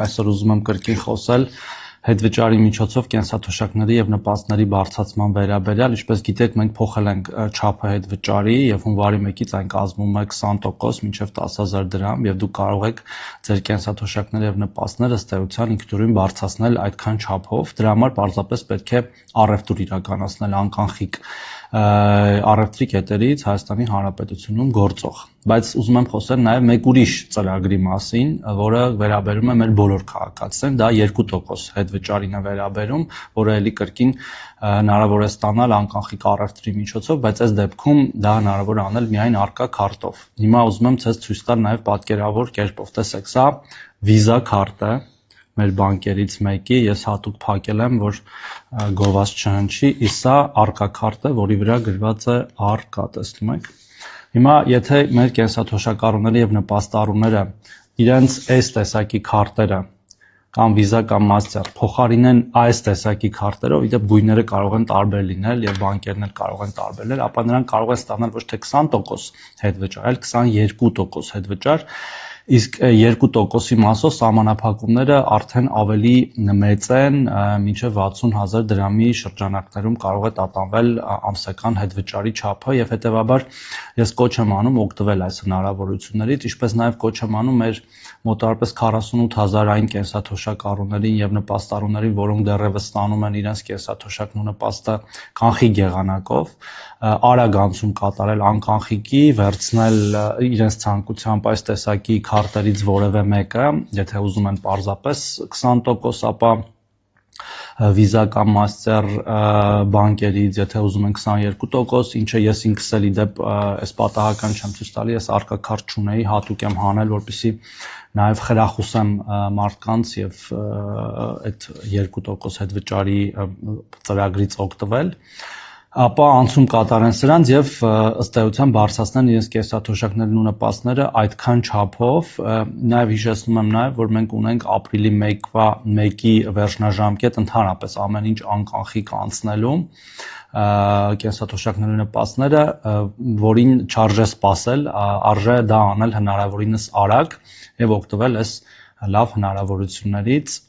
Այսօր ուզում եմ կրկին խոսել հետվճարի միջոցով կենսաթոշակների եւ նպաստների բարձրացման վերաբերյալ, ինչպես գիտեք, մենք փոխել ենք չափը հետվճարի եւ հունվարի 1-ից այն կազմում է 20% մինչեւ 10,000 դրամ եւ դուք կարող եք ձեր կենսաթոշակները եւ նպաստները ըստ էության ինքնուրույն բարձրացնել այդքան չափով։ Դրա համար պարզապես պետք է առևտուր իրականացնել անկանխիկ առևտրի կետերից Հայաստանի Հանրապետությունում գործող, բայց ուզում եմ խոսել նաև մեկ ուրիշ ծրագրի մասին, որը վերաբերում է մեր բոլոր քաղաքացիներին, դա 2% հետվճարին է վերաբերում, որը էլի կրկին հնարավոր է ստանալ անկանխիկ առևտրի միջոցով, բայց այս դեպքում դա հնարավոր է անել միայն առկա քարտով։ Հիմա ուզում եմ ցեզ ցույց տալ նաև պատկերավոր կերպով, տեսեք, սա Visa քարտ է մեր բանկերից մեկի, ես հատուկ փակել եմ, որ գովազ չհնչի, իսկ սա առկա քարտ է, որի վրա գրված է առկա, տեսնում եք։ Հիմա եթե մեր կենսաթոշակառուները եւ նպաստառուները իրենց այս տեսակի քարտերը կամ Visa կամ Master փոխարինեն այս տեսակի քարտերով, իդեպ գույները կարող են տարբեր լինել եւ բանկերն էլ կարող են տարբեր լինել, ապա նրանք կարող են ստանալ ոչ թե 20% հետվճար, այլ 22% հետվճար, իսկ 2%-ի մասով սահմանափակումները արդեն ավելի մեծ են, մինչև 60,000 դրամի շրջանակներում կարող է տատանվել ամսական հետվճարի չափը եւ հետեւաբար ես կոչ եմ անում օգտվել այս հնարավորություններից, ինչպես նաեւ կոչ եմ անում մեր մոտավորապես 48,000 այն կենսաթոշակառուներին եւ նպաստառուներին, որոնք դեռևս ստանում են իրենց կենսաթոշակն ու նպաստը կանխիկ եղանակով, արագ անցում կատարել անկանխիկի, վերցնել իրենց ցանկությամբ այս տեսակի քարտերից որևէ մեկը, եթե ուզում են պարզապես 20%, ապա Visa կամ Master բանկերից, եթե ուզում են 22%, ինչը ես ինքս էլ իդեպ այս պատահական չեմ ցույց տալի, ես առկա քարտ չունեի, հատուկ եմ հանել, որպեսզի նաև խրախուսեմ մարդկանց եւ այդ 2% հետվճարի ծրագրից օգտվել, ապա անցում կատարեն սրանց եւ ըստ էության բարձրացնեն իրենց կենսաթոշակներն ու նպաստները այդքան չափով, նաեւ հիշեցնում եմ նաեւ, որ մենք ունենք ապրիլի 1-ի վերջնաժամկետ ընդհանրապես ամեն ինչ անկանխիկ անցնելու կենսաթոշակների նպաստները, որին չարժե սպասել, արժե դա անել հնարավորինս արագ եւ օգտվել այս լավ հնարավորություններից